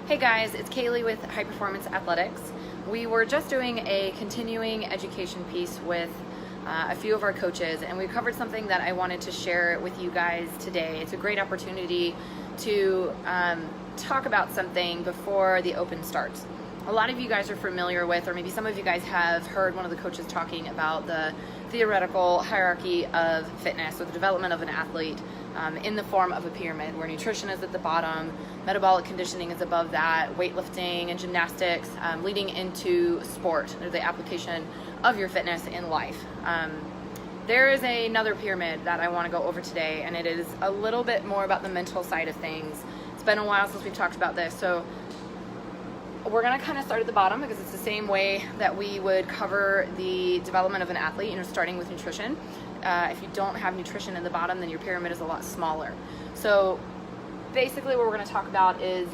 Hey guys, it's Kaylee with High Performance Athletics. We were just doing a continuing education piece with a few of our coaches, and we covered something that I wanted to share with you guys today. It's a great opportunity to talk about something before the Open starts. A lot of you guys are familiar with, or maybe some of you guys have heard one of the coaches talking about the theoretical hierarchy of fitness, or the development of an athlete in the form of a pyramid, where nutrition is at the bottom, metabolic conditioning is above that, weightlifting and gymnastics leading into sport, or the application of your fitness in life. There is another pyramid that I want to go over today, and it is a little bit more about the mental side of things. It's been a while since we've talked about this, so we're going to kind of start at the bottom because it's the same way that we would cover the development of an athlete, starting with nutrition. If you don't have nutrition in the bottom, then your pyramid is a lot smaller. So basically what we're going to talk about is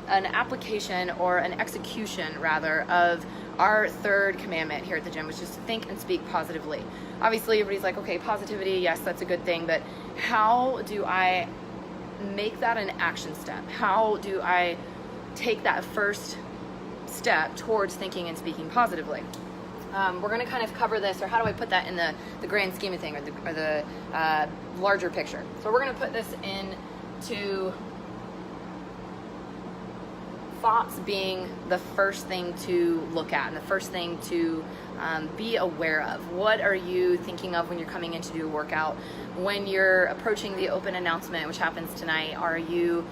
an application, or an execution rather, of our third commandment here at the gym, which is to think and speak positively. Obviously everybody's like, okay, positivity, yes, that's a good thing, but how do I make that an action step? How do I take that first step towards thinking and speaking positively? We're going to kind of cover this, or how do I put that in the grand scheme of things, or the larger picture. So we're going to put this into thoughts being the first thing to look at, and the first thing to be aware of. What are you thinking of when you're coming in to do a workout? When you're approaching the Open announcement, which happens tonight, are you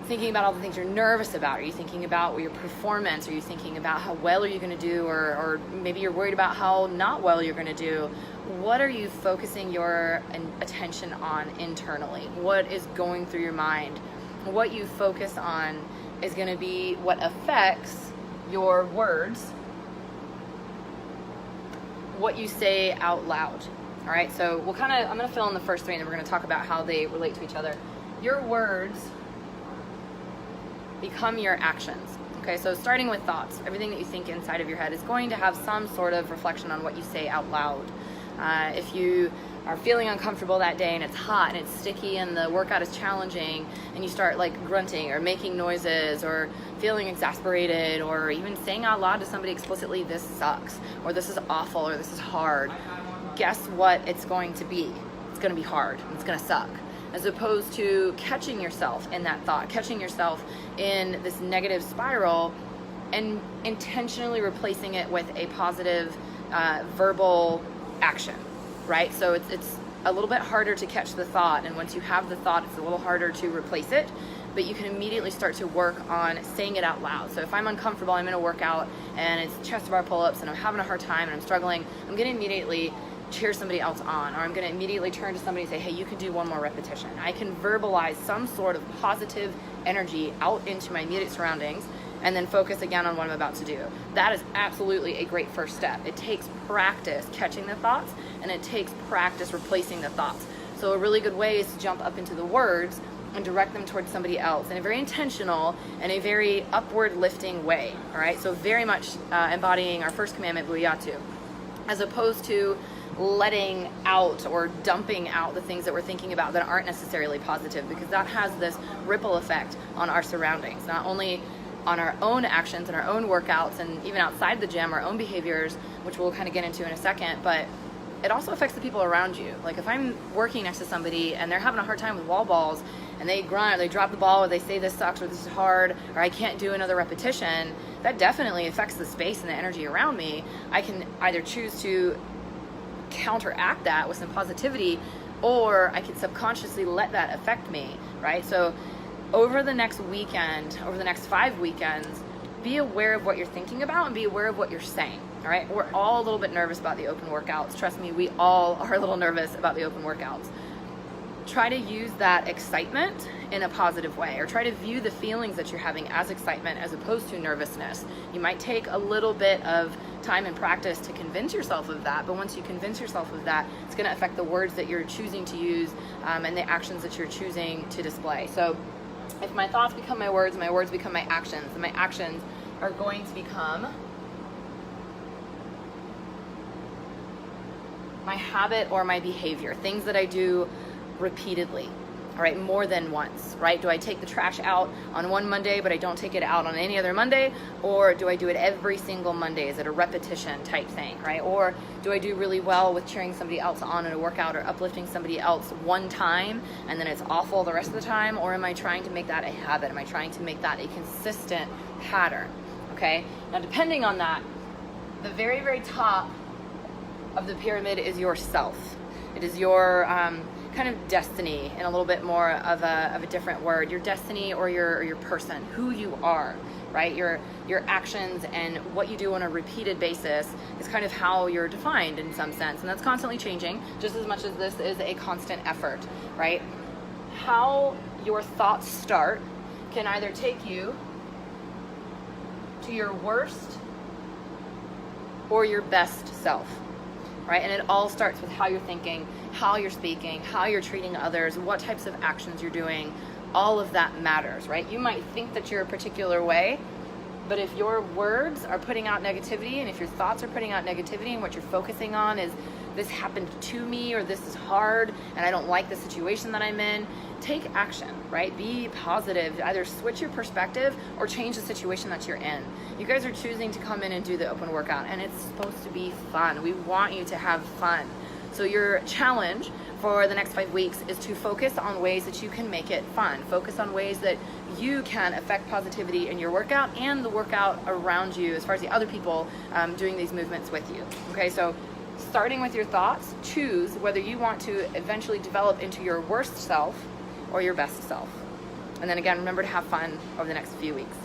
thinking about all the things you're nervous about? Are you thinking about your performance? Are you thinking about how well are you going to do, or maybe you're worried about how not well you're going to do? What are you focusing your attention on internally? What is going through your mind? What you focus on is going to be what affects your words, what you say out loud. All right, so I'm going to fill in the first three, and then we're going to talk about how they relate to each other. Your words become your actions. Okay, so starting with thoughts, everything that you think inside of your head is going to have some sort of reflection on what you say out loud. If you are feeling uncomfortable that day, and it's hot and it's sticky and the workout is challenging, and you start like grunting or making noises or feeling exasperated, or even saying out loud to somebody explicitly, this sucks, or this is awful, or this is hard, guess what it's going to be? It's going to be hard. It's going to suck. As opposed to catching yourself in that thought, catching yourself in this negative spiral, and intentionally replacing it with a positive verbal action, right? So it's a little bit harder to catch the thought, and once you have the thought, it's a little harder to replace it, but you can immediately start to work on saying it out loud. So if I'm uncomfortable, I'm in a workout, and it's chest to bar pull-ups, and I'm having a hard time, and I'm struggling, I'm going to immediately cheer somebody else on, or I'm going to immediately turn to somebody and say, hey, you can do one more repetition. I can verbalize some sort of positive energy out into my immediate surroundings, and then focus again on what I'm about to do. That is absolutely a great first step. It takes practice catching the thoughts, and it takes practice replacing the thoughts. So a really good way is to jump up into the words and direct them towards somebody else in a very intentional and a very upward lifting way. All right, so very much embodying our first commandment, Vuyatu, as opposed to letting out or dumping out the things that we're thinking about that aren't necessarily positive, because that has this ripple effect on our surroundings, not only on our own actions and our own workouts, and even outside the gym, our own behaviors, which we'll kind of get into in a second, but it also affects the people around you. Like if I'm working next to somebody and they're having a hard time with wall balls, and they grunt, or they drop the ball, or they say this sucks, or this is hard, or I can't do another repetition, that definitely affects the space and the energy around me. I can either choose to counteract that with some positivity, or I can subconsciously let that affect me, right? So over the next weekend, over the next 5 weekends, be aware of what you're thinking about, and be aware of what you're saying. All right, we're all a little bit nervous about the Open workouts. Trust me, we all are a little nervous about the Open workouts. Try to use that excitement in a positive way, or try to view the feelings that you're having as excitement as opposed to nervousness. You might take a little bit of time and practice to convince yourself of that, but once you convince yourself of that, it's going to affect the words that you're choosing to use, and the actions that you're choosing to display. So if my thoughts become my words become my actions, and my actions are going to become my habit or my behavior, things that I do repeatedly. All right, more than once, right? Do I take the trash out on one Monday, but I don't take it out on any other Monday? Or do I do it every single Monday? Is it a repetition type thing, right? Or do I do really well with cheering somebody else on in a workout or uplifting somebody else one time and then it's awful the rest of the time? Or am I trying to make that a habit? Am I trying to make that a consistent pattern? Okay, now depending on that, the very, very top of the pyramid is yourself. It is your kind of destiny, in a little bit more of a different word. Your destiny or your person, who you are, right? Your actions and what you do on a repeated basis is kind of how you're defined in some sense, and that's constantly changing, just as much as this is a constant effort, right? How your thoughts start can either take you to your worst or your best self, right? And it all starts with how you're thinking, how you're speaking, how you're treating others, what types of actions you're doing. All of that matters, right? You might think that you're a particular way, but if your words are putting out negativity and if your thoughts are putting out negativity and what you're focusing on is this happened to me or this is hard and I don't like the situation that I'm in, take action, right? Be positive. Either switch your perspective or change the situation that you're in. You guys are choosing to come in and do the open workout, and it's supposed to be fun. We want you to have fun. So your challenge for the next 5 weeks is to focus on ways that you can make it fun. Focus on ways that you can affect positivity in your workout and the workout around you as far as the other people doing these movements with you. Okay, so starting with your thoughts, choose whether you want to eventually develop into your worst self or your best self. And then again, remember to have fun over the next few weeks.